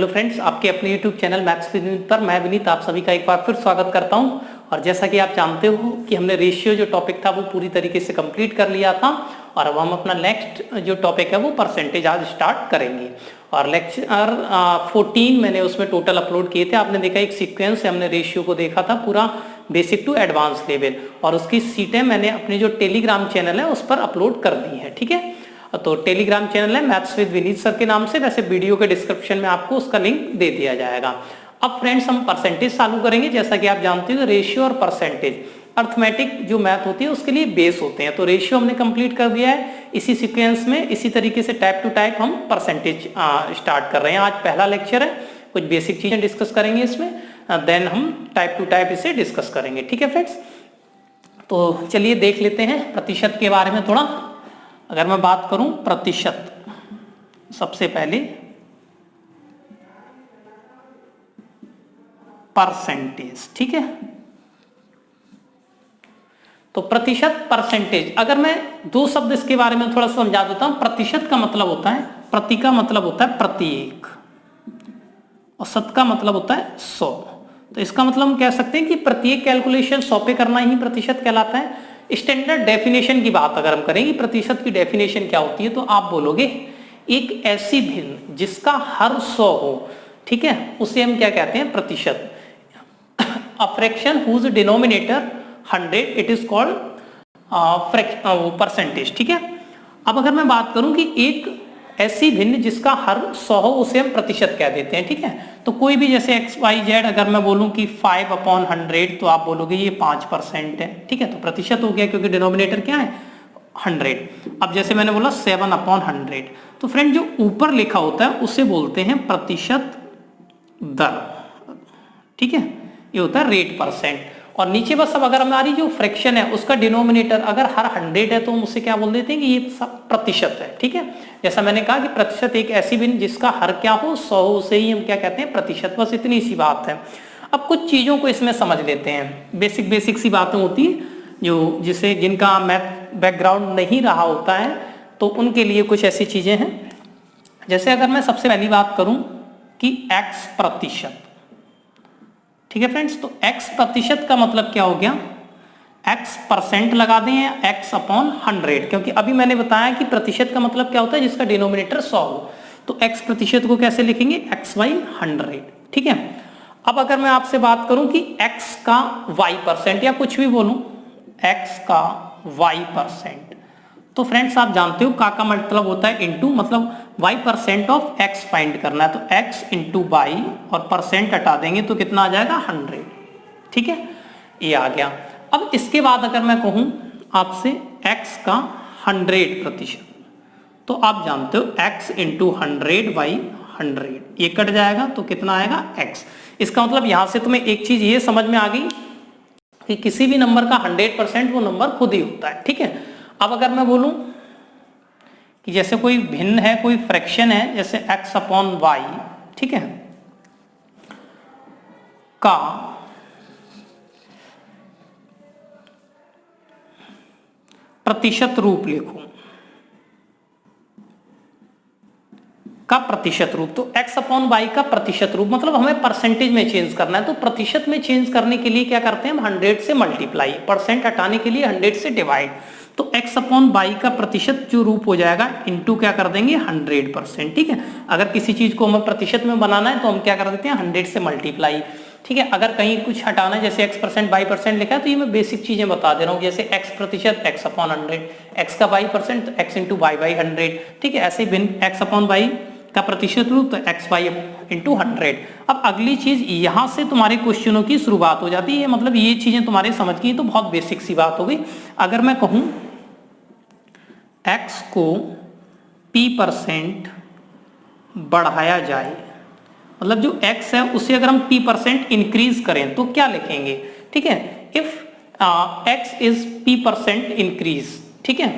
Hello friends, आपके अपने YouTube channel maths with Vineet पर मैं विनीत आप सभी का एक बार फिर स्वागत करता हूं। और जैसा कि आप जानते हो कि हमने रेशियो जो टॉपिक था वो पूरी तरीके से कंप्लीट कर लिया था और अब हम अपना नेक्स्ट जो टॉपिक है वो परसेंटेज आज स्टार्ट करेंगे। और लेक्चर 14 मैंने उसमें टोटल अपलोड किए थे। आपने देखा एक सीक्वेंस से हमने रेशियो को देखा था पूरा बेसिक टू एडवांस लेवल, और उसकी सीटें मैंने अपने जो टेलीग्राम चैनल है उस पर अपलोड कर दी है। ठीक है, तो टेलीग्राम चैनल है मैथ्स विद विनीत सर के नाम से। वैसे वीडियो के डिस्क्रिप्शन में आपको उसका लिंक दे दिया जाएगा। अब फ्रेंड्स हम परसेंटेज चालू करेंगे। जैसा कि आप जानते हो रेशियो और परसेंटेज अर्थमेटिक जो मैथ होती है उसके लिए बेस होते हैं। तो रेशियो हमने कंप्लीट कर दिया है। इसी सीक्वेंस में इसी तरीके से टाइप टू टाइप हम परसेंटेज स्टार्ट कर रहे हैं। आज पहला लेक्चर है, कुछ बेसिक चीजें डिस्कस करेंगे इसमें, देन हम टाइप टू टाइप इसे डिस्कस करेंगे। ठीक है फ्रेंड्स, तो चलिए देख लेते हैं प्रतिशत के बारे में थोड़ा। अगर मैं बात करूं प्रतिशत, सबसे पहले परसेंटेज। ठीक है, तो प्रतिशत परसेंटेज, अगर मैं दो शब्द इसके बारे में थोड़ा समझा देता हूं। प्रतिशत का मतलब होता है, प्रति का मतलब होता है प्रति एक, और शत का मतलब होता है 100। तो इसका मतलब हम कह सकते हैं कि प्रत्येक कैलकुलेशन 100 पे करना ही प्रतिशत कहलाता है। स्टैंडर्ड डेफिनेशन की बात अगर हम करेंगे प्रतिशत की डेफिनेशन क्या होती है, तो आप बोलोगे एक ऐसी भिन्न जिसका हर 100 हो, ठीक है, उसे हम क्या कहते हैं प्रतिशत। A fraction whose denominator 100 it is called percentage. ठीक है, अब अगर मैं बात करूं कि एक ऐसी भिन्न जिसका हर 100 हो उसे हम प्रतिशत कह देते हैं। ठीक है, तो कोई भी जैसे एक्स वाई जेड, अगर मैं बोलूं कि 5/100 तो आप बोलोगे ये 5% है। ठीक है, तो प्रतिशत हो गया क्योंकि डिनोमिनेटर क्या है 100। अब जैसे मैंने बोला 7/100, तो फ्रेंड जो ऊपर लिखा होता है उसे बोलते हैं प्रतिशत दर। ठीक है, ये होता है रेट परसेंट। और नीचे बस अब अगर हमारी जो फ्रैक्शन है उसका डिनोमिनेटर अगर हर 100 है तो हम उसे क्या बोल देते हैं कि ये सब प्रतिशत है। ठीक है, जैसा मैंने कहा कि प्रतिशत एक ऐसी भिन्न जिसका हर क्या हो 100 हो, उसे ही हम क्या कहते हैं प्रतिशत। बस इतनी सी बात है। अब कुछ चीजों को इसमें समझ लेते हैं। बेसिक सी बातें होती है जो जिसे जिनका मैथ बैकग्राउंड नहीं रहा होता है तो उनके लिए कुछ ऐसी चीजें हैं। जैसे अगर मैं सबसे पहली बात करूं कि x प्रतिशत, ठीक है फ्रेंड्स, तो x प्रतिशत का मतलब क्या हो गया, x परसेंट लगा दें या x/100, क्योंकि अभी मैंने बताया कि प्रतिशत का मतलब क्या होता है जिसका डिनोमिनेटर 100 हो। तो x प्रतिशत को कैसे लिखेंगे, x/100। ठीक है, अब अगर मैं आपसे बात करूं कि x का y परसेंट या कुछ भी बोलूं x का y परसेंट, तो फ्रेंड्स आप जानते हो का मतलब होता है इनटू, मतलब y percent of x find करना है, तो x इंटू y और परसेंट हटा देंगे तो कितना आ जाएगा 100। ठीक है, ये आ गया। अब इसके बाद अगर मैं कहूं आपसे x का 100%, तो आप जानते हो x इंटू 100/100, ये कट जाएगा तो कितना आएगा x। इसका मतलब यहां से तुम्हें एक चीज ये समझ में आ गई कि किसी भी नंबर का 100% वो नंबर खुद ही होता है। ठीक है, अब अगर मैं बोलूं कि जैसे कोई भिन्न है, कोई फ्रैक्शन है, जैसे x/y, ठीक है, का प्रतिशत रूप लिखूं, का प्रतिशत रूप, तो x/y का प्रतिशत रूप मतलब हमें परसेंटेज में चेंज करना है। तो प्रतिशत में चेंज करने के लिए क्या करते हैं हम 100 से मल्टीप्लाई, परसेंट हटाने के लिए 100 से डिवाइड। तो x/y का प्रतिशत जो रूप हो जाएगा इनटू क्या कर देंगे 100%। ठीक है, अगर किसी चीज को हमें प्रतिशत में बनाना है तो हम क्या कर देते हैं 100 से मल्टीप्लाई। ठीक है, अगर कहीं कुछ हटाना है जैसे x% y% लिखा है तो ये मैं बेसिक चीजें बता दे रहा हूँ, जैसे x प्रतिशत x/100, x का y% x इंटू y/100। ठीक है, ऐसे भिन्न x/y का प्रतिशत रूप तो x/y इंटू 100। अब अगली चीज यहां से तुम्हारे क्वेश्चनों की शुरुआत हो जाती है, मतलब ये चीजें तुम्हारे समझ की तो बहुत बेसिक सी बात हो गई। अगर मैं कहूं x को p% बढ़ाया जाए, मतलब जो x है उसे अगर हम p% इंक्रीज करें तो क्या लिखेंगे। ठीक है, if x is p% increase, ठीक है,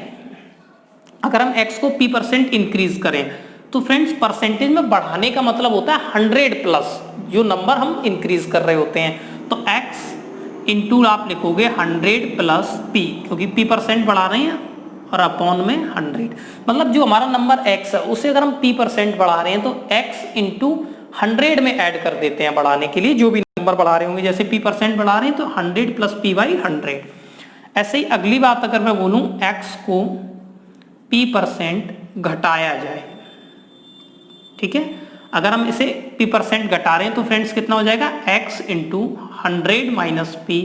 अगर हम x को p% इंक्रीज करें तो फ्रेंड्स परसेंटेज में बढ़ाने का मतलब होता है 100+ जो नंबर हम इंक्रीज कर रहे होते हैं। तो x इंटू आप लिखोगे 100+ p, क्योंकि p% बढ़ा रहे हैं और अपॉन में 100, मतलब जो हमारा नंबर x है उसे अगर हम p% बढ़ा रहे हैं तो x इंटू 100 में ऐड कर देते हैं बढ़ाने के लिए, जो भी नंबर बढ़ा रहे होंगे, जैसे p% बढ़ा रहे हैं तो 100 प्लस p/100। ऐसे ही अगली बात अगर मैं बोलूं x को p% घटाया जाए, ठीक है, अगर हम इसे p% घटा रहे हैं तो फ्रेंड्स कितना हो जाएगा, x into 100 minus p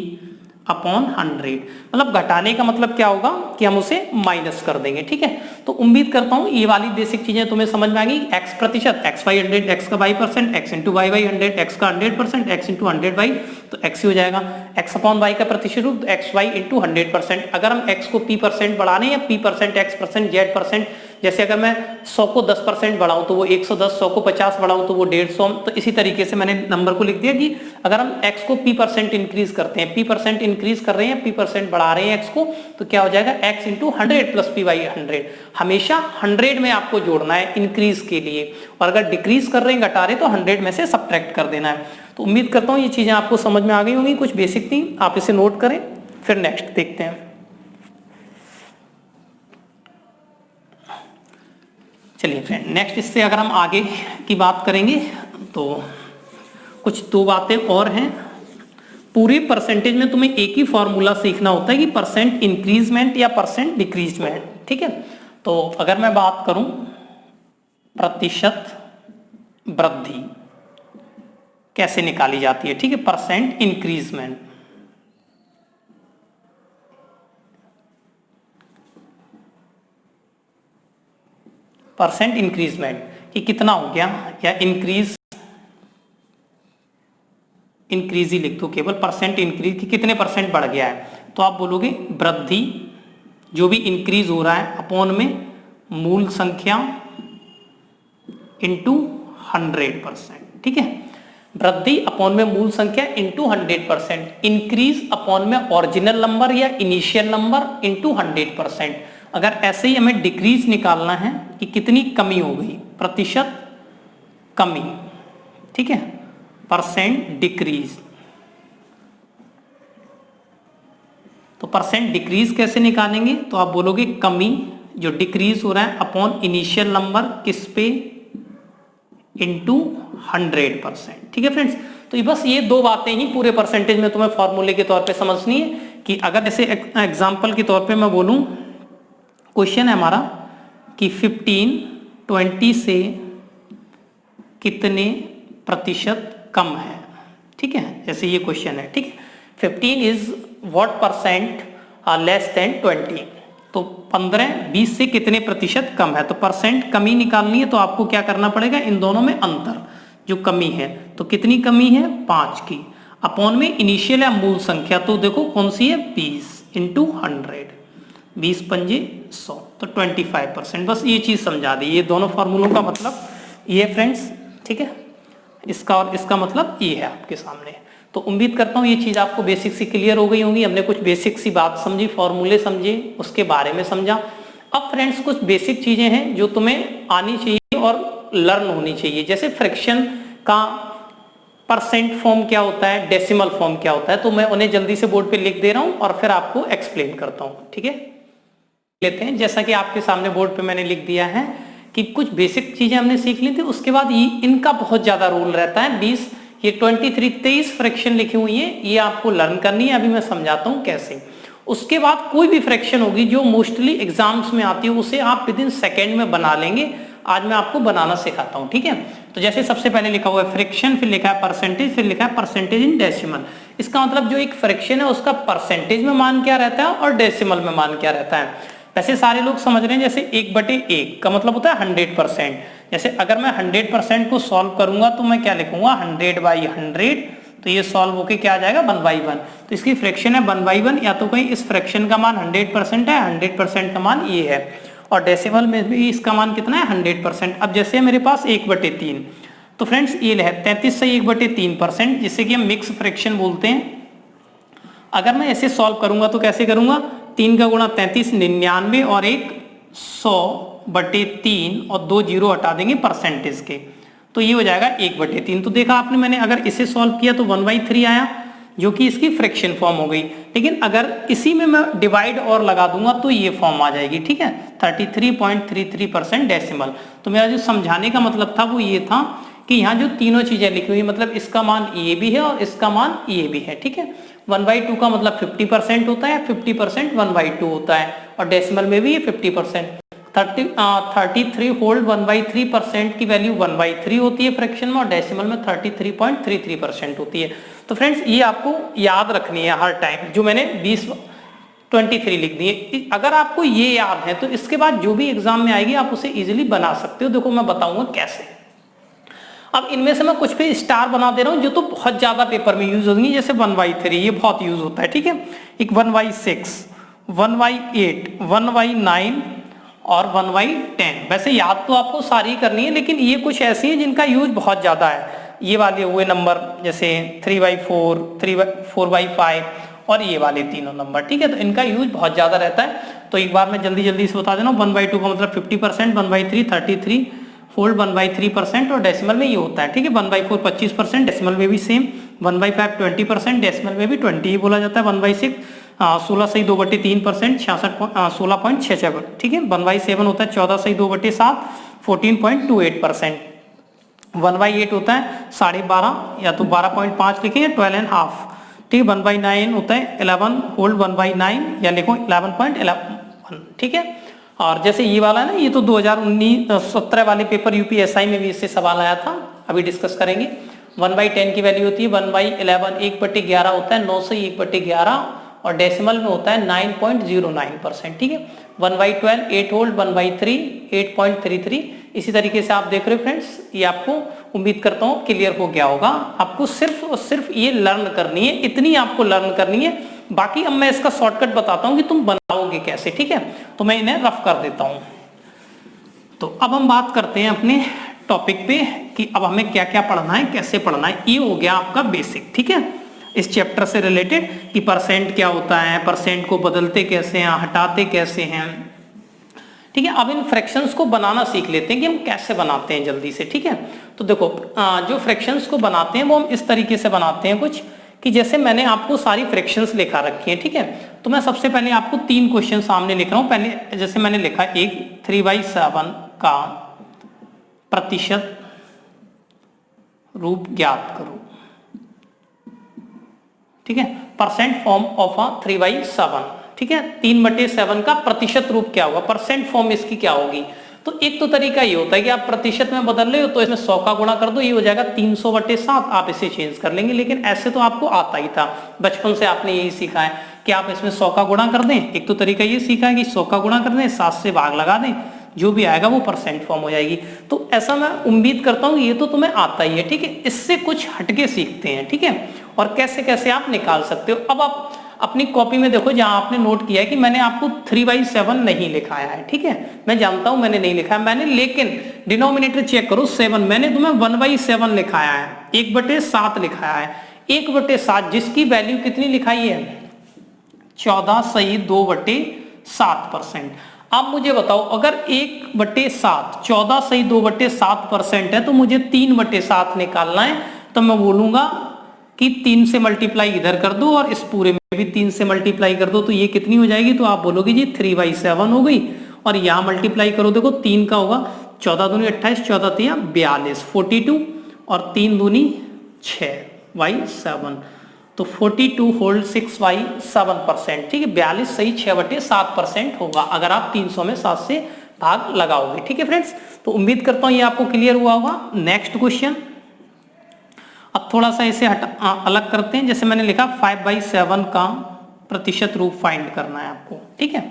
upon 100। मतलब घटाने का मतलब क्या होगा कि हम उसे माइनस कर देंगे, ठीक है। तो उम्मीद करता हूं ये वाली बेसिक चीजें तुम्हें समझ में आ गई। x प्रतिशत, x बाई 100, x का y%, x into y by 100, x का 100%, x इंटू 100 तो x ही हो जाएगा। x अपॉन y का प्रतिशत रूप x y इंटू 100%। अगर हम x को p% बढ़ाने या p% x% z%, जैसे अगर मैं 100 को 10% बढ़ाऊं तो वो 110, 100 को 50 बढ़ाऊं तो वो 150। तो इसी तरीके से मैंने नंबर को लिख दिया कि अगर हम x को p% इंक्रीज करते हैं, p% इंक्रीज कर रहे हैं, p% बढ़ा रहे हैं x को, तो क्या हो जाएगा, x इंटू 100 प्लस p/100। हमेशा 100 में आपको जोड़ना है इंक्रीज के लिए, और अगर डिक्रीज कर रहे हैं, घटा रहे, तो 100 में से सब्ट्रैक्ट कर देना है। तो उम्मीद करता हूँ ये चीजें आपको समझ में आ गई होंगी, कुछ बेसिक थी, आप इसे नोट करें। फिर नेक्स्ट देखते हैं। चलिए फ्रेंड, नेक्स्ट इससे अगर हम आगे की बात करेंगे तो कुछ दो बातें और हैं। पूरे परसेंटेज में तुम्हें एक ही फॉर्मूला सीखना होता है कि परसेंट इंक्रीजमेंट या परसेंट डिक्रीजमेंट, ठीक है। तो अगर मैं बात करूं प्रतिशत वृद्धि कैसे निकाली जाती है, ठीक है, परसेंट इंक्रीजमेंट। परसेंट इंक्रीजमेंट कि कितना हो गया, या इंक्रीज ही लिख दो केवल, परसेंट इंक्रीज कि कितने परसेंट बढ़ गया है, तो आप बोलोगे वृद्धि जो भी इंक्रीज हो रहा है अपॉन में मूल संख्या इंटू 100%, ठीक है। वृद्धि अपॉन में मूल संख्या इंटू 100%, इंक्रीज अपॉन में ओरिजिनल नंबर या इनिशियल नंबर इंटू 100%। अगर ऐसे ही हमें डिक्रीज निकालना है कि कितनी कमी हो गई, प्रतिशत कमी, ठीक है, परसेंट डिक्रीज। तो परसेंट डिक्रीज कैसे निकालेंगे, तो आप बोलोगे कमी जो डिक्रीज हो रहा है अपॉन इनिशियल नंबर किस पे, इंटू 100%, ठीक है फ्रेंड्स। तो ये बस ये दो बातें ही पूरे परसेंटेज में तुम्हें फॉर्मूले के तौर पे समझनी है कि अगर जैसे एग्जांपल के तौर पे मैं बोलूं, क्वेश्चन है हमारा कि 15 से कितने प्रतिशत कम है, ठीक है, जैसे ये क्वेश्चन है, ठीक है। 15 is what percent less than 20, तो 15 से कितने प्रतिशत कम है। तो परसेंट कमी निकालनी है तो आपको क्या करना पड़ेगा, इन दोनों में अंतर जो कमी है, तो कितनी कमी है, 5 की, अपॉन में इनिशियल या मूल संख्या, तो देखो कौन सी है, 20 इंटू 100, 20 पंजे 100, तो 25%। बस ये चीज समझा दी, ये दोनों फार्मूलों का मतलब ये फ्रेंड्स, ठीक है, इसका और इसका मतलब ये है आपके सामने। तो उम्मीद करता हूँ ये चीज आपको बेसिक सी क्लियर हो गई होंगी। हमने कुछ बेसिक सी बात समझी, फॉर्मूले समझे, उसके बारे में समझा। अब फ्रेंड्स कुछ बेसिक चीजें हैं जो तुम्हें आनी चाहिए और लर्न होनी चाहिए, जैसे फ्रैक्शन का परसेंट फॉर्म क्या होता है, डेसिमल फॉर्म क्या होता है, तो मैं उन्हें जल्दी से बोर्ड पे लिख दे रहा हूँ और फिर आपको एक्सप्लेन करता हूँ, ठीक है। लेते हैं, जैसा कि आपके सामने बोर्ड पे मैंने लिख दिया है कि कुछ बेसिक चीजें हमने सीख ली थी, उसके बाद ये इनका बहुत ज्यादा रोल रहता है। 20 ये 23 फ्रैक्शन लिखी हुई है, ये आपको लर्न करनी है, अभी मैं समझाता हूँ कैसे। उसके बाद कोई भी फ्रैक्शन होगी जो मोस्टली एग्जाम्स में आती है, उसे आप विद इन सेकेंड में बना लेंगे। आज मैं आपको बनाना सिखाता हूँ, ठीक है। तो जैसे सबसे पहले लिखा हुआ है फ्रैक्शन, फिर लिखा है परसेंटेज, फिर लिखा है परसेंटेज इन डेसिमल। इसका मतलब जो एक फ्रैक्शन है उसका परसेंटेज में मान क्या रहता है और डेसिमल में मान क्या रहता है। वैसे सारे लोग समझ रहे हैं, जैसे 1/1 का मतलब होता है 100%। जैसे अगर मैं 100% को सॉल्व करूंगा तो मैं क्या लिखूंगा, 100/100, तो ये सॉल्व होके क्या आ जाएगा, 1/1। तो इसकी फ्रैक्शन है 1/1, या तो कहीं इस फ्रैक्शन का मान 100% है, 100% का मान ये है, और डेसिमल में भी इसका मान कितना है, 100%। अब जैसे मेरे पास 1/3, तो फ्रेंड्स ये है 33 से 1/3%, जिससे कि हम मिक्स फ्रैक्शन बोलते हैं। अगर मैं ऐसे सॉल्व करूंगा तो कैसे करूंगा, 3 का गुणा 33 99, और एक 100/3, और 2 जीरो हटा देंगे परसेंटेज के, तो ये हो जाएगा 1/3। तो देखा आपने, मैंने अगर इसे सॉल्व किया तो 1/3 आया, जो कि इसकी फ्रैक्शन फॉर्म हो गई। लेकिन अगर इसी में मैं डिवाइड और लगा दूंगा तो ये फॉर्म आ जाएगी, ठीक है, 33.33% डेसिमल। तो मेरा जो समझाने का मतलब था वो ये था कि यहाँ जो तीनों चीजें लिखी हुई मतलब इसका मान ये भी है और इसका मान ये भी है, ठीक है। 1/2 का मतलब 50% होता है, 50% 1/2 होता है, और डेसिमल में भी ये 50%। 33 होल्ड 1/3% की वैल्यू 1/3 होती है फ्रैक्शन में, और डेसिमल में 33.33% होती है। तो फ्रेंड्स ये आपको याद रखनी है हर टाइम, जो मैंने 23 लिख दिए। अगर आपको ये याद है तो इसके बाद जो भी एग्जाम में आएगी आप उसे इजीली बना सकते हो। देखो मैं बताऊंगा कैसे। अब इनमें से मैं कुछ पे स्टार बना दे रहा हूँ जो तो बहुत ज्यादा पेपर में यूज होंगी, जैसे 1/3 ये बहुत यूज होता है, ठीक है। एक 1/6, 1/8, 1/9 और 1/10। वैसे याद तो आपको सारी करनी है, लेकिन ये कुछ ऐसी हैं जिनका यूज बहुत ज्यादा है। ये वाले हुए नंबर जैसे 3/4, 4/5 और ये वाले तीनों नंबर, ठीक है। तो इनका यूज बहुत ज्यादा रहता है। तो एक बार मैं जल्दी से बता देना। 1/2 का मतलब 50%, 1/3 33 होल्ड 1/3% और डेसिमल में ये होता है, ठीक है। 1/4 25%, डेसिमल में भी सेम। 1/5 20%, डेसिमल में भी 20 ही बोला जाता है। 1/6 16/2/3%, 16.66, ठीक है। 1/7 होता है 14/2/7, 14.28%। 1/8 होता है 12.5 या तो 12.5 लिखें या 12.5, ठीक है। 1/9 होता है 11 होल्ड 1/9 या लिखो 11.11, ठीक है। और जैसे ये वाला है ना, ये तो 2017 वाले पेपर यूपीएसआई में भी इससे सवाल आया था, अभी डिस्कस करेंगे। 1/10 की वैल्यू होती है 1/11, 1/11 होता है 9 से 1/11, और डेसिमल में होता है 9.09%, ठीक है। 1/12 8 होल्ड 1/3 8.33। इसी तरीके से आप देख रहे हो फ्रेंड्स, ये आपको उम्मीद करता हूँ क्लियर हो गया होगा। आपको सिर्फ और सिर्फ ये लर्न करनी है, इतनी आपको लर्न करनी है। बाकी अब मैं इसका शॉर्टकट बताता हूँ कि तुम बनाओगे कैसे, ठीक है। तो मैं इन्हें रफ कर देता हूँ। तो अब हम बात करते हैं अपने टॉपिक पे कि अब हमें क्या क्या पढ़ना है, कैसे पढ़ना है। ये हो गया आपका बेसिक, ठीक है, इस चैप्टर से रिलेटेड कि परसेंट क्या होता है, परसेंट को बदलते कैसे हैं, हटाते कैसे हैं, ठीक है। अब इन फ्रैक्शंस को बनाना सीख लेते हैं कि हम कैसे बनाते हैं जल्दी से, ठीक है। तो देखो जो फ्रैक्शंस को बनाते हैं वो हम इस तरीके से बनाते हैं कुछ, कि जैसे मैंने आपको सारी फ्रैक्शंस लिखा रखी है, ठीक है। तो मैं सबसे पहले आपको 3 क्वेश्चन सामने लिख रहा हूं। पहले जैसे मैंने लिखा एक 3/7 का प्रतिशत रूप ज्ञात करो, ठीक है। परसेंट फॉर्म ऑफ अ 3/7, ठीक है। 3/7 का प्रतिशत रूप क्या होगा, परसेंट फॉर्म इसकी क्या होगी। तो एक तो तरीका ये होता है कि आप प्रतिशत में बदल रहे हो तो इसमें 100 का गुणा कर दो, ये हो जाएगा 300/7। आप इसे चेंज कर लेंगे, लेकिन ऐसे तो आपको आता ही था, बचपन से आपने यही सीखा है कि आप इसमें 100 का गुणा कर दें। एक तो तरीका ये सीखा है कि 100 का गुणा कर दें, 7 से भाग लगा दें, जो भी आएगा वो परसेंट फॉर्म हो जाएगी। तो ऐसा मैं उम्मीद करता हूँ ये तो तुम्हें आता ही है, ठीक है। इससे कुछ हटके सीखते हैं, ठीक है, और कैसे कैसे आप निकाल सकते हो। अब आप अपनी कॉपी में देखो, जहां आपने नोट किया है कि मैंने आपको 3/7 नहीं लिखाया है, ठीक है। मैं जानता हूं मैंने नहीं लिखा है मैंने, लेकिन डिनोमिनेटर चेक करो 7, मैंने तुम्हें 1/7 लिखाया है, 1/7 लिखाया है। 1/7 जिसकी वैल्यू कितनी लिखाई है, 14/2/7%। अब मुझे बताओ, अगर 1/7 14/2/7% है तो मुझे 3/7 निकालना है। तो मैं बोलूंगा कि 3 से मल्टीप्लाई इधर कर दो और इस पूरे में भी 3 से मल्टीप्लाई कर दो, तो ये कितनी हो जाएगी, तो आप बोलोगे जी 3/7 हो गई। और यहाँ मल्टीप्लाई करो, देखो 3 का होगा 14 दूनी 28, 14 तिया 42, 42 और 3 दूनी 6/7, तो 42 होल्ड 6/7%, ठीक है। 42 सही 6/7% होगा अगर आप 300 में 7 से भाग लगाओगे, ठीक है फ्रेंड्स। तो उम्मीद करता हूँ ये आपको क्लियर हुआ होगा। नेक्स्ट क्वेश्चन, अब थोड़ा सा इसे अलग करते हैं। जैसे मैंने लिखा 5/7 का प्रतिशत रूप फाइंड करना है आपको, ठीक है।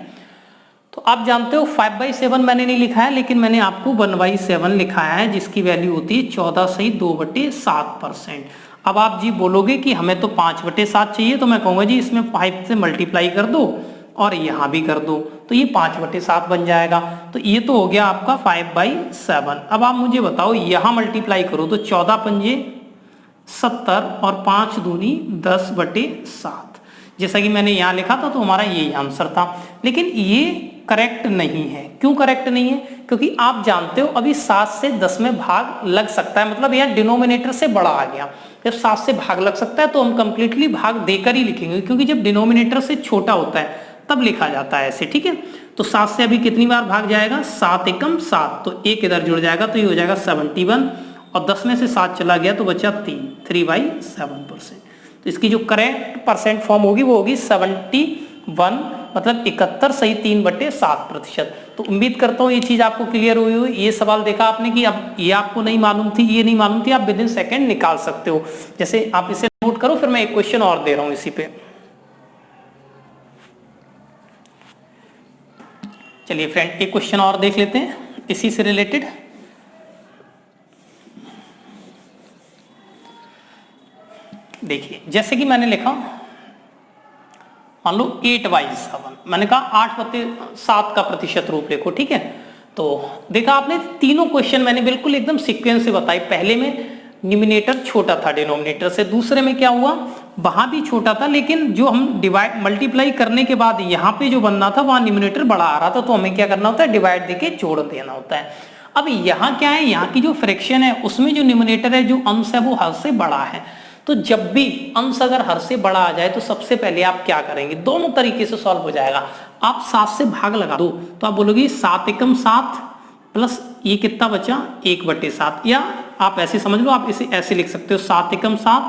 तो आप जानते हो 5/7 मैंने नहीं लिखा है, लेकिन मैंने आपको 1/7 लिखाया है, जिसकी वैल्यू होती है 14/2/7%। अब आप जी बोलोगे कि हमें तो 5/7 चाहिए, तो मैं कहूँगा जी इसमें 5 से मल्टीप्लाई कर दो और यहाँ भी कर दो, तो ये 5/7 बन जाएगा। तो ये तो हो गया आपका 5/7। अब आप मुझे बताओ, यहाँ मल्टीप्लाई करो तो 14×5 70 और 5 दूनी 10/7, जैसा कि मैंने यहाँ लिखा था, तो हमारा यही आंसर था। लेकिन ये करेक्ट नहीं है। क्यों करेक्ट नहीं है, क्योंकि आप जानते हो अभी 7 से 10 में भाग लग सकता है, मतलब यहाँ डिनोमिनेटर से बड़ा आ गया। जब 7 से भाग लग सकता है तो हम कंप्लीटली भाग देकर ही लिखेंगे, क्योंकि जब डिनोमिनेटर से छोटा होता है तब लिखा जाता है ऐसे, ठीक है। तो 7 से अभी कितनी बार भाग जाएगा, 7 एकम 7, तो एक इधर जुड़ जाएगा, तो ये हो जाएगा 71 और 10 में से 7 चला गया तो बचा 3/7%। तो इसकी जो करेक्ट परसेंट फॉर्म होगी वो होगी 71, मतलब 71 सही 3/7%। तो उम्मीद करता हूँ ये चीज आपको क्लियर हुई हुई। ये सवाल देखा आपने कि अब ये आपको नहीं मालूम थी, ये नहीं मालूम थी, आप विद इन सेकेंड निकाल सकते हो। जैसे आप इसे नोट करो, फिर मैं एक क्वेश्चन और दे रहा हूँ इसी पे। चलिए फ्रेंड, एक क्वेश्चन और देख लेते हैं इसी से रिलेटेड। देखिए, जैसे कि मैंने लिखा, मान लो 8/7, मैंने कहा 8/7 का प्रतिशत रूप लिखो, ठीक है। तो देखा आपने, तीनों क्वेश्चन मैंने बिल्कुल एकदम सीक्वेंस से बताई। पहले में न्यूमिनेटर छोटा था डिनोमिनेटर से, दूसरे में क्या हुआ, वहां भी छोटा था, लेकिन जो हम डिवाइड मल्टीप्लाई करने के बाद यहाँ पे जो बनना था वहां न्यूमिनेटर बड़ा आ रहा था, तो हमें क्या करना होता है, डिवाइड देके जोड़ देना होता है। अब यहाँ क्या है, यहाँ की जो फ्रैक्शन है उसमें जो न्यूमिनेटर है, जो अंश है, वो हर से बड़ा है। तो जब भी अंश अगर हर से बड़ा आ जाए तो सबसे पहले आप क्या करेंगे, दोनों तरीके से सॉल्व हो जाएगा। आप 7 से भाग लगा दो तो आप बोलोगे 7 एकम 7 प्लस ये कितना बचा 1/7, या आप ऐसे समझ लो, आप इसे ऐसे लिख सकते हो 7 एकम 7,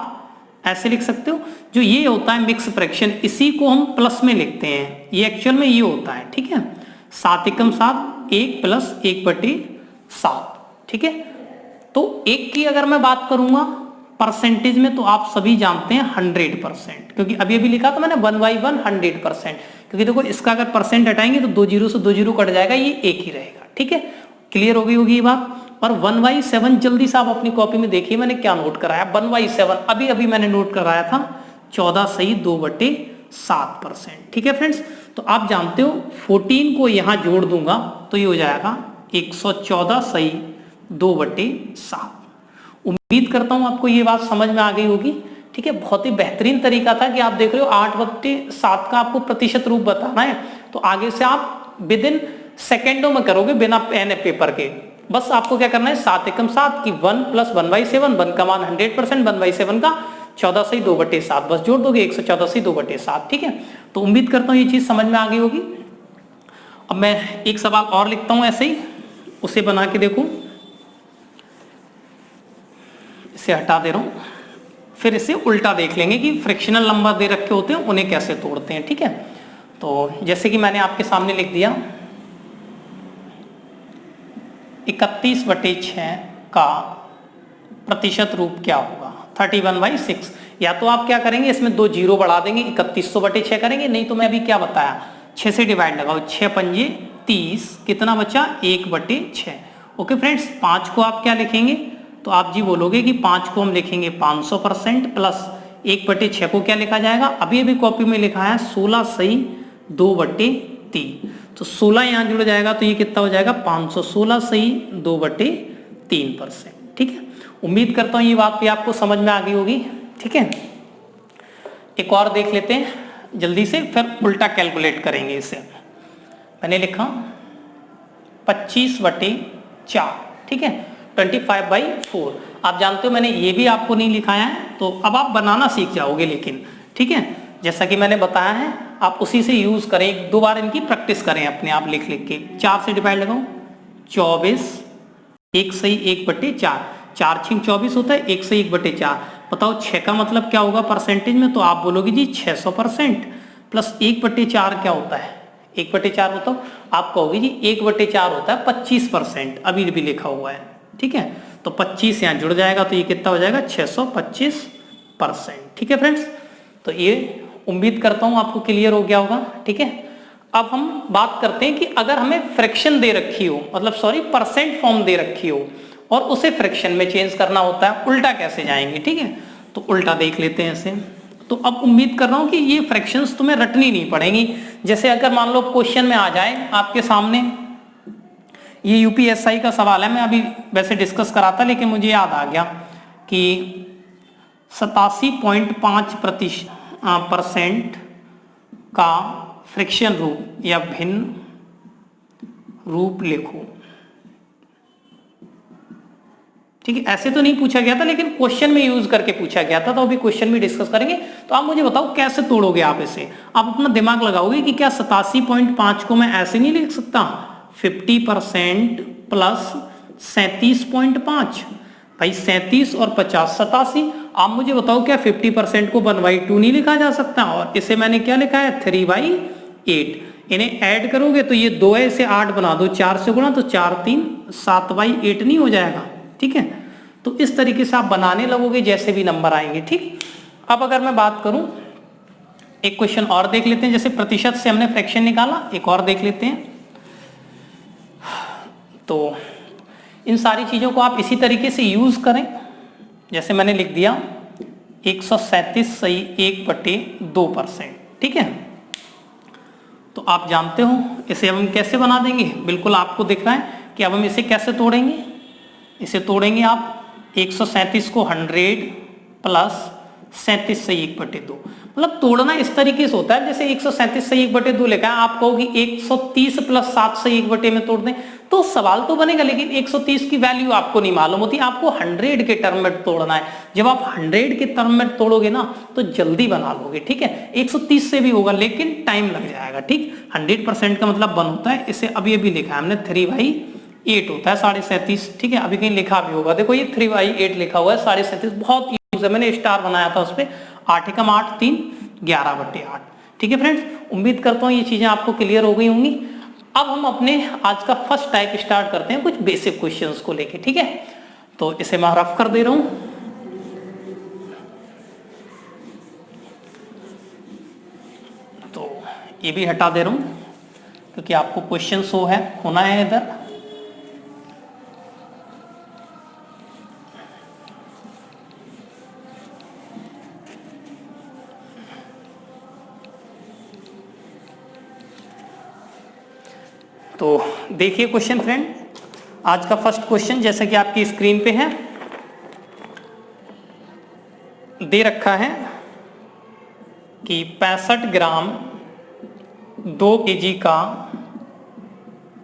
ऐसे लिख सकते हो। जो ये होता है मिक्स फ्रैक्शन, इसी को हम प्लस में लिखते हैं, ये एक्चुअल में ये होता है, ठीक है। 7 एकम 7 1 प्लस 1/7, ठीक है। तो एक की अगर मैं बात करूंगा परसेंटेज में, तो आप सभी जानते हैं 100%, क्योंकि अभी अभी लिखा था मैंने 1/1 100%, क्योंकि देखो इसका अगर परसेंट हटाएंगे तो 2 जीरो से 2 जीरो कट जाएगा, ये एक ही रहेगा, ठीक है। क्लियर हो गई होगी ये बात। और 1/7 जल्दी से आप अपनी कॉपी में देखिए मैंने क्या नोट कराया। 1/7 अभी अभी मैंने नोट कराया था 14 सही 2/7%, ठीक है फ्रेंड्स। तो आप जानते हो 14 को यहां जोड़ दूंगा तो ये हो जाएगा 114 सही 2/7। उम्मीद करता हूं आपको ये बात समझ में आ गई होगी, ठीक है। बहुत ही बेहतरीन तरीका था कि आप देख रहे हो 8/7 का आपको प्रतिशत रूप बताना है, तो आगे से आप विद इन सेकेंडों में करोगे बिना पेन पेपर के। बस आपको क्या करना है, 7 एकम 7 की 1 प्लस 1/7, 1 का मान 100%, 1/7 का 14 सही 2/7, बस जोड़ दोगे 114 सही 2/7, ठीक है। तो उम्मीद करता हूँ ये चीज समझ में आ गई होगी। अब मैं एक सवाल और लिखता हूं ऐसे ही, उसे बना के देखो, इसे हटा दे रहा हूं, फिर इसे उल्टा देख लेंगे कि फ्रैक्शनल नंबर दे रखे होते हैं उन्हें कैसे तोड़ते हैं, ठीक है। तो जैसे कि मैंने आपके सामने लिख दिया 31/6 का प्रतिशत रूप क्या होगा, 31/6। या तो आप क्या करेंगे, इसमें 2 जीरो बढ़ा देंगे, 3100/6 करेंगे, नहीं तो मैं अभी क्या बताया, 6 से डिवाइड लगाओ, 6 पंजे 30, कितना बचा 1/6। ओके फ्रेंड्स, 5 को आप क्या लिखेंगे, तो आप जी बोलोगे कि 5 को हम लिखेंगे 500% प्लस 1/6 को क्या लिखा जाएगा, अभी अभी कॉपी में लिखा है 16 सही 2/3, तो 16 यहाँ जुड़ जाएगा तो ये कितना हो जाएगा 516 सही 2/3%, ठीक है। उम्मीद करता हूँ ये बात भी आपको समझ में आ गई होगी, ठीक है। एक और देख लेते हैं जल्दी से, फिर उल्टा कैलकुलेट करेंगे इसे। मैंने लिखा 25/4, ठीक है, 25/4। आप जानते हो मैंने ये भी आपको नहीं लिखाया है, तो अब आप बनाना सीख जाओगे, लेकिन ठीक है, जैसा कि मैंने बताया है आप उसी से यूज करें, एक दो बार इनकी प्रैक्टिस करें अपने आप लिख लिख के। 4 से डिवाइड लगाओ, 24, 1 सही 1/4, 4 6 24 होता है, 1 सही 1/4। बताओ 6 का मतलब क्या होगा परसेंटेज में, तो आप बोलोगे जी 600% प्लस 1/4 क्या होता है, 1/4 होता है, आप कहोगे जी 1/4 होता है 25%, अभी भी लिखा हुआ है, ठीक है। तो 25 यहाँ जुड़ जाएगा तो ये कितना हो जाएगा 625%, ठीक है फ्रेंड्स। तो ये उम्मीद करता हूँ आपको क्लियर हो गया होगा, ठीक है। अब हम बात करते हैं कि अगर हमें फ्रैक्शन दे रखी हो, मतलब सॉरी परसेंट फॉर्म दे रखी हो और उसे फ्रैक्शन में चेंज करना होता है, उल्टा कैसे जाएंगे, ठीक है। तो उल्टा देख लेते हैं इसे। तो अब उम्मीद कर रहा हूं कि ये फ्रैक्शंस तुम्हें रटनी नहीं पड़ेंगी। जैसे अगर मान लो क्वेश्चन में आ जाए आपके सामने, ये यूपीएसआई का सवाल है, मैं अभी वैसे डिस्कस करा था लेकिन मुझे याद आ गया कि 87.5% का फ्रिक्शन रूप या भिन्न रूप लिखो, ठीक है। ऐसे तो नहीं पूछा गया था लेकिन क्वेश्चन में यूज करके पूछा गया था, तो अभी क्वेश्चन में डिस्कस करेंगे। तो आप मुझे बताओ कैसे तोड़ोगे आप इसे, आप अपना दिमाग लगाओगे कि क्या 87.5 को मैं ऐसे नहीं लिख सकता, 50% प्लस 37.5, भाई 37 और 50 87। आप मुझे बताओ क्या 50% को 1/2 नहीं लिखा जा सकता? और इसे मैंने क्या लिखा है 3/8। इन्हें ऐड करोगे तो ये 2 है, इसे 8 बना दो, 4 से गुणा तो 4 3 7/8 नहीं हो जाएगा? ठीक है, तो इस तरीके से आप बनाने लगोगे जैसे भी नंबर आएंगे। ठीक, अब अगर मैं बात करूं, एक क्वेश्चन और देख लेते हैं। जैसे प्रतिशत से हमने फ्रैक्शन निकाला, एक और देख लेते हैं। तो इन सारी चीजों को आप इसी तरीके से यूज करें। जैसे मैंने लिख दिया 137 सही 1/2%। ठीक है, तो आप जानते हो इसे हम कैसे बना देंगे, बिल्कुल आपको दिख रहा है कि अब हम इसे कैसे तोड़ेंगे। इसे तोड़ेंगे आप 137 को 100 प्लस 37 से 1/2। मतलब तोड़ना इस तरीके से होता है जैसे 137 से 1/2 लिखा है, आप कहोगे 130 प्लस 7 से 1/2 में तोड़ दें, तो सवाल तो बनेगा, लेकिन 130 की वैल्यू आपको नहीं मालूम होती, आपको 100 के टर्म में तोड़ना है। जब आप 100 के टर्म में तोड़ोगे ना तो जल्दी बना लोगे। ठीक है, 130 से भी होगा लेकिन टाइम लग जाएगा। ठीक, 100% का मतलब 1 होता है। इसे अभी अभी लिखा है हमने 3/8 होता है 37.5। ठीक है, अभी कहीं लिखा भी होगा, देखो ये 3/8 लिखा हुआ है 37.5, बहुत यूज है, मैंने स्टार बनाया था उस पर। 8 एकम 8 3 11/8। ठीक है फ्रेंड्स, उम्मीद करता हूँ ये चीजें आपको क्लियर हो गई होंगी। अब हम अपने आज का फर्स्ट टाइप स्टार्ट करते हैं कुछ बेसिक क्वेश्चंस को लेके। ठीक है, तो इसे मैं रफ कर दे रहा हूं। तो ये भी हटा दे रहा हूं क्योंकि आपको क्वेश्चन शो है होना है इधर। तो देखिए क्वेश्चन फ्रेंड, आज का फर्स्ट क्वेश्चन जैसा कि आपकी स्क्रीन पे है, दे रखा है कि 65 ग्राम 2 kg का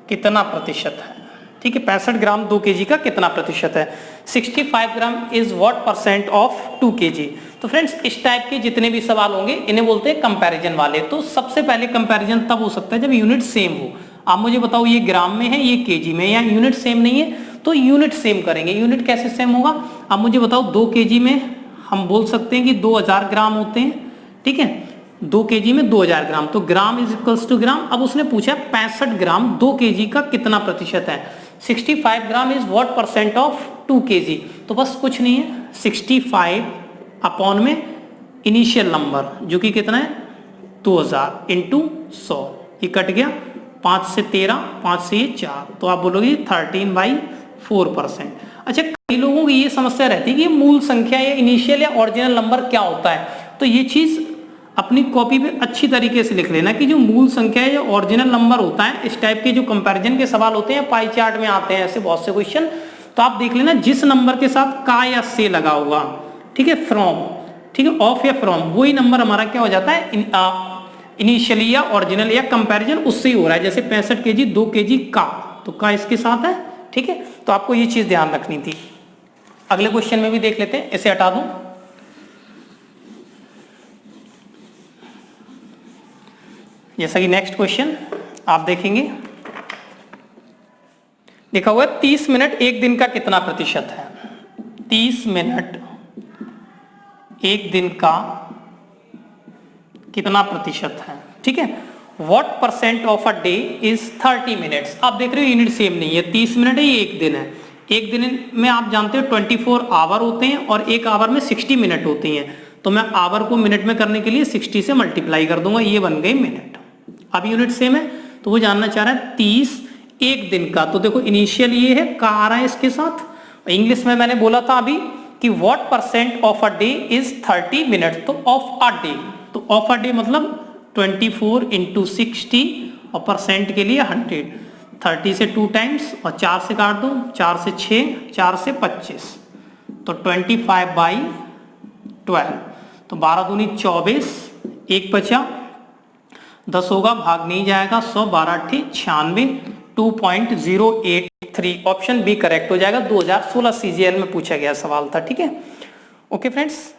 कितना प्रतिशत है। ठीक है, 65 ग्राम 2 kg का कितना प्रतिशत है। 65 gram is what percent of 2 kg। तो फ्रेंड्स इस टाइप के जितने भी सवाल होंगे इन्हें बोलते हैं कंपैरिजन वाले। तो सबसे पहले कंपैरिजन तब हो सकता है जब यूनिट सेम हो। आप मुझे बताओ ये ग्राम में है ये केजी में, या यूनिट सेम नहीं है, तो यूनिट सेम करेंगे। यूनिट कैसे सेम होगा, आप मुझे बताओ 2 kg में हम बोल सकते हैं कि 2000 ग्राम होते हैं। ठीक है, 2 kg में 2000 ग्राम, तो ग्राम इज इक्वल्स टू ग्राम। अब उसने पूछा 65 ग्राम 2 kg का कितना प्रतिशत है। 65 gram is what percent of 2 kg। तो बस कुछ नहीं है, 65 अपॉन में इनिशियल नंबर जो कि कितना है 2000 इंटू 100, ये कट गया 5 से 13, 5 से 4, तो आप बोलोगे 13/4%। अच्छा, कई लोगों की ये समस्या रहती है कि मूल संख्या या इनिशियल या ओरिजिनल नंबर क्या होता है। तो ये चीज अपनी कॉपी पे अच्छी तरीके से लिख लेना कि जो मूल संख्या या ओरिजिनल नंबर होता है, इस टाइप के जो कंपैरिजन के सवाल होते हैं पाई चार्ट में आते हैं ऐसे बहुत से क्वेश्चन, तो आप देख लेना जिस नंबर के साथ का या से लगा होगा, ठीक है, फ्रॉम, ठीक है, ऑफ या फ्रॉम, वही नंबर हमारा क्या हो जाता है इनिशियली या ओरिजिनल या कंपैरिजन उससे ही हो रहा है। जैसे 65 kg 2 kg का, तो का इसके साथ है। ठीक है, तो आपको ये चीज ध्यान रखनी थी। अगले क्वेश्चन में भी देख लेते हैं, इसे हटा दूं। जैसा कि नेक्स्ट क्वेश्चन आप देखेंगे, लिखा हुआ है 30 मिनट 1 दिन का कितना प्रतिशत है। 30 मिनट 1 दिन का कितना प्रतिशत है। ठीक है, what percent of a day is 30 minutes. आप देख रहे हो यूनिट सेम नहीं है, 30 मिनट है, ये 1 दिन है। 1 दिन में आप जानते हो 24 आवर होते हैं और 1 आवर में 60 मिनट होती हैं। तो मैं आवर को मिनट में करने के लिए 60 से मल्टीप्लाई कर दूंगा, ये बन गए मिनट। अब यूनिट सेम है तो वो जानना चाह रहा है 30 1 दिन का। तो देखो इनिशियल ये है, का आ रहा है इसके साथ। इंग्लिश में मैंने बोला था अभी कि what percent of a day is 30 minute, तो ऑफ अ डे, तो ऑफ अ डे मतलब 24 इंटू 60 और परसेंट के लिए 100। 30 से 2 टाइम्स और 4 से काट दो, 4 से 6, 4 से 25, तो 25/12, तो 12 दूनी 24, 1 बचा, 10 होगा, भाग नहीं जाएगा, 100, 12 8 96, 2.083। ऑप्शन बी करेक्ट हो जाएगा। 2016 CGL में पूछा गया सवाल था। ठीक है, ओके फ्रेंड्स।